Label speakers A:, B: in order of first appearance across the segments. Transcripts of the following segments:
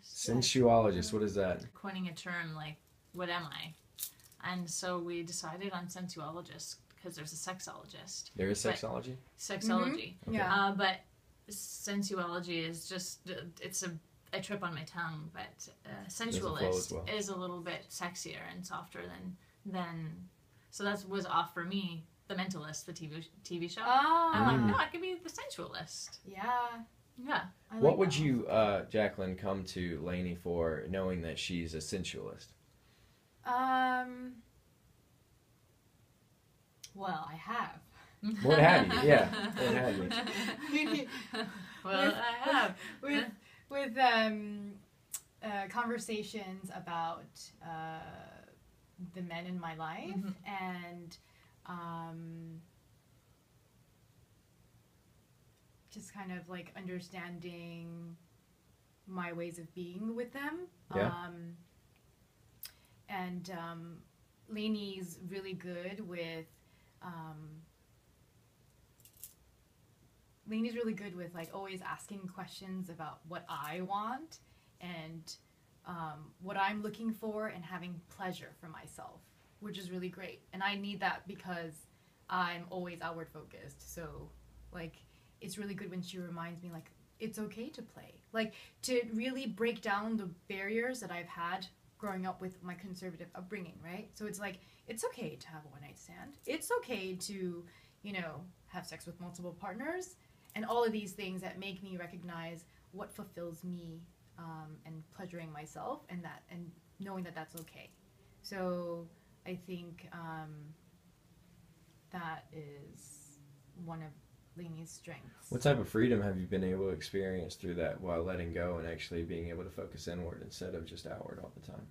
A: Sensuologist, what is that?
B: Coining a term like, what am I? And so we decided on sensuologist because there's a sexologist.
A: There is sexology?
B: Sexology.
C: Mm-hmm. Yeah.
B: But sensuology is just, it's a trip on my tongue, but sensualist is a little bit sexier and softer than so that was off for me. The Mentalist, the TV show.
C: Oh.
B: I'm like, no, I could be the sensualist.
C: Yeah.
B: Yeah.
A: What would you, Jacqueline, come to Lainne for, knowing that she's a sensualist?
C: Well, I have.
A: What have you? Yeah. What have you?
B: Well, I have.
C: With conversations about the men in my life, and just kind of like understanding my ways of being with them.
A: Yeah.
C: And Lainey's really good with like always asking questions about what I want and what I'm looking for, and having pleasure for myself, which is really great. And I need that because I'm always outward focused. So like it's really good when she reminds me like it's okay to play, like to really break down the barriers that I've had growing up with my conservative upbringing, right? So it's like, it's okay to have a one-night stand. It's okay to, you know, have sex with multiple partners, and all of these things that make me recognize what fulfills me, and pleasuring myself, and knowing that that's okay. So I think that is one of Lainey's strengths.
A: What type of freedom have you been able to experience through that, while letting go and actually being able to focus inward instead of just outward all the time?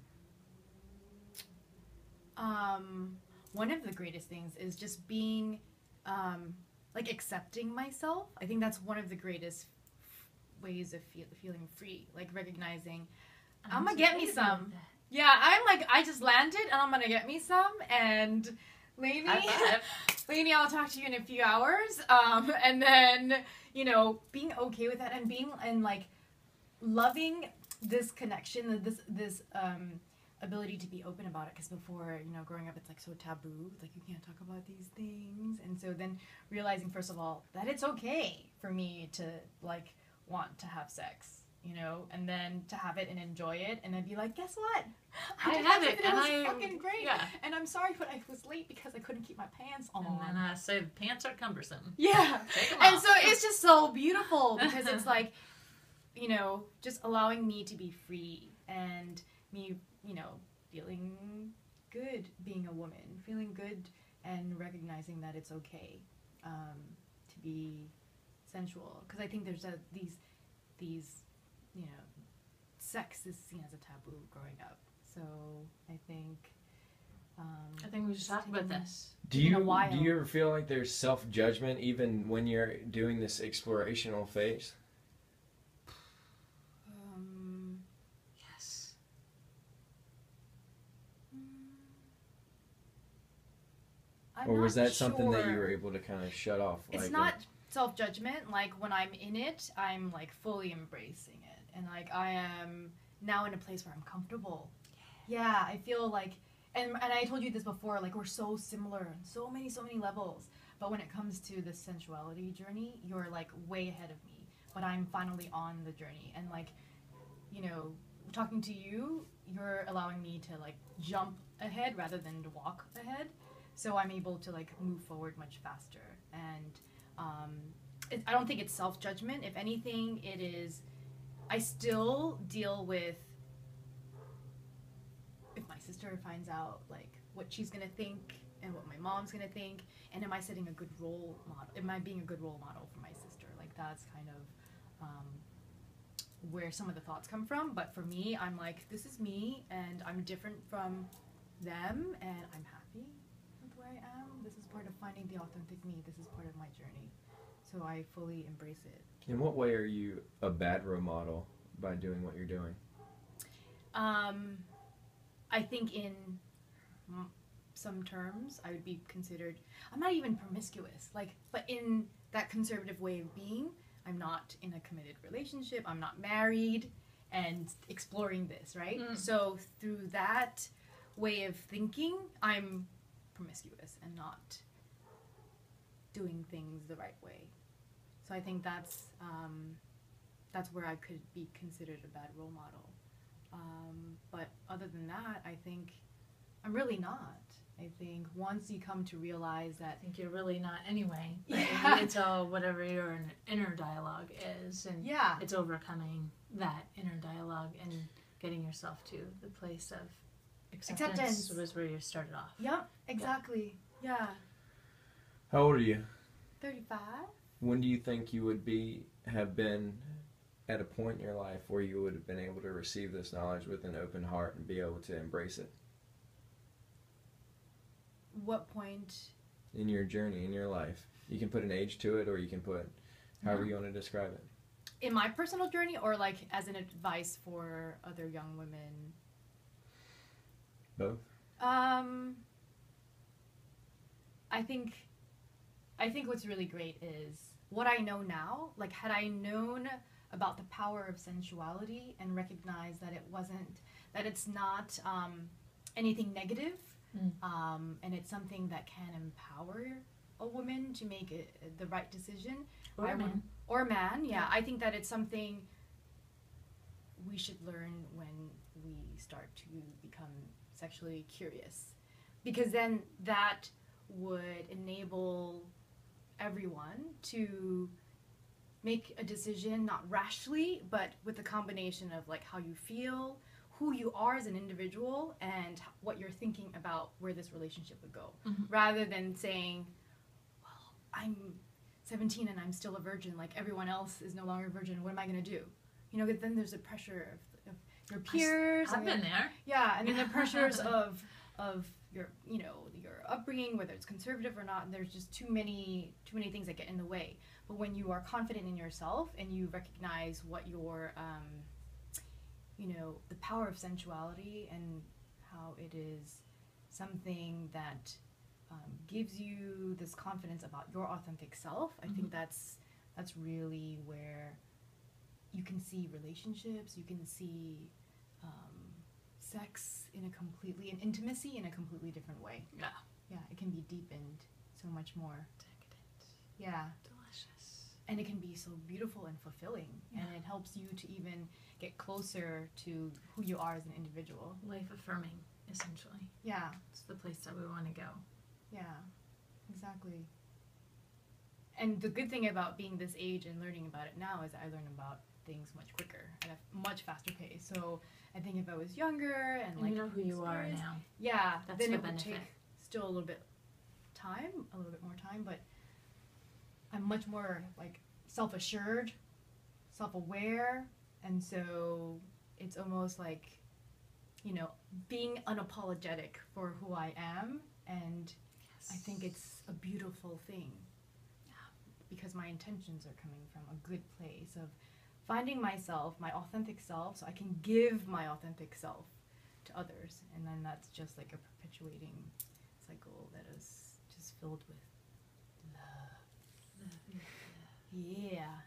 C: One of the greatest things is just being, like accepting myself. I think that's one of the greatest ways of feeling free, like recognizing, I'm gonna get me some. Yeah, I'm like, I just landed and I'm gonna get me some, and Lainey, I'll talk to you in a few hours. And then, you know, being okay with that, and being, and like loving this connection, this ability to be open about it. Because before, you know, growing up, it's like so taboo. It's like, you can't talk about these things. And so then realizing, first of all, that it's okay for me to like want to have sex, you know, and then to have it and enjoy it, and then be like, guess what?
B: I have it,
C: and it was fucking great.
B: Yeah.
C: And I'm sorry, but I was late because I couldn't keep my pants on.
B: And then I say the pants are cumbersome.
C: Yeah.
B: Take them
C: And
B: off.
C: so it's just so beautiful, because it's like, you know, just allowing me to be free, and me, you know, feeling good being a woman, feeling good, and recognizing that it's okay to be sensual. Because I think there's these, you know, sex is seen as a taboo growing up. So I think
B: we should talk about this.
A: Do you ever feel like there's self-judgment even when you're doing this explorational phase?
B: Yes.
A: Or was that something that you were able to kind of shut off?
C: It's not self-judgment. Like when I'm in it, I'm like fully embracing it, and like I am now in a place where I'm comfortable. Yeah, I feel like, and I told you this before, like we're so similar on so many levels, but when it comes to the sensuality journey, you're like way ahead of me, but I'm finally on the journey. And like, you know, talking to you, you're allowing me to like jump ahead rather than to walk ahead, so I'm able to like move forward much faster. And I don't think it's self-judgment. If anything, it is, I still deal with, if my sister finds out like what she's gonna think and what my mom's gonna think, and am I setting a good role model? Am I being a good role model for my sister? Like that's kind of where some of the thoughts come from. But for me, I'm like, this is me, and I'm different from them, and I'm happy with where I am. This is part of finding the authentic me. This is part of my journey. So I fully embrace it.
A: In what way are you a bad role model by doing what you're doing?
C: I think in some terms, I would be considered, I'm not even promiscuous, like, but in that conservative way of being, I'm not in a committed relationship, I'm not married, and exploring this, right?
B: Mm.
C: So through that way of thinking, I'm promiscuous and not doing things the right way. So I think that's where I could be considered a bad role model. But other than that, I think I'm really not. I think once you come to realize that...
B: I think you're really not anyway.
C: Yeah.
B: It's all whatever your inner dialogue is, and
C: Yeah.
B: it's overcoming that inner dialogue and getting yourself to the place of acceptance was where you started off.
C: Yep, exactly. Yeah.
A: How old are you?
C: 35.
A: When do you think you would have been at a point in your life where you would have been able to receive this knowledge with an open heart and be able to embrace it?
C: What point?
A: In your journey, in your life. You can put an age to it, or you can put however you want to describe it.
C: In my personal journey, or like as an advice for other young women?
A: Both?
C: I think what's really great is what I know now. Like, had I known about the power of sensuality and recognized that it's not anything negative, and it's something that can empower a woman to make the right decision.
B: Or a man.
C: Or a man, yeah. I think that it's something we should learn when we start to become sexually curious. Because then that would enable everyone to make a decision, not rashly, but with a combination of like how you feel, who you are as an individual, and what you're thinking about where this relationship would go. Rather than saying, well, I'm 17 and I'm still a virgin, like everyone else is no longer a virgin, what am I going to do? You know, then there's a pressure of your peers.
B: I've been there.
C: Yeah, and then the pressures of your, you know, your upbringing, whether it's conservative or not, and there's just too many things that get in the way. But when you are confident in yourself and you recognize what your you know, the power of sensuality and how it is something that gives you this confidence about your authentic self, I think that's really where you can see relationships, you can see sex and intimacy in a completely different way.
B: Yeah.
C: Yeah, it can be deepened so much more.
B: Decadent.
C: Yeah.
B: Delicious.
C: And it can be so beautiful and fulfilling.
B: Yeah.
C: And it helps you to even get closer to who you are as an individual.
B: Life affirming, essentially.
C: Yeah.
B: It's the place that we want to go.
C: Yeah. Exactly. And the good thing about being this age and learning about it now is I learn about things much quicker at a much faster pace. So I think if I was younger and like
B: you know who you are now.
C: Yeah,
B: That's
C: then
B: the
C: it would
B: benefit.
C: take still a little bit more time, but I'm much more like self-assured, self-aware, and so it's almost like, you know, being unapologetic for who I am, and I think it's a beautiful thing. Because my intentions are coming from a good place of finding myself, my authentic self, so I can give my authentic self to others. And then that's just like a perpetuating cycle that is just filled with love. Yeah.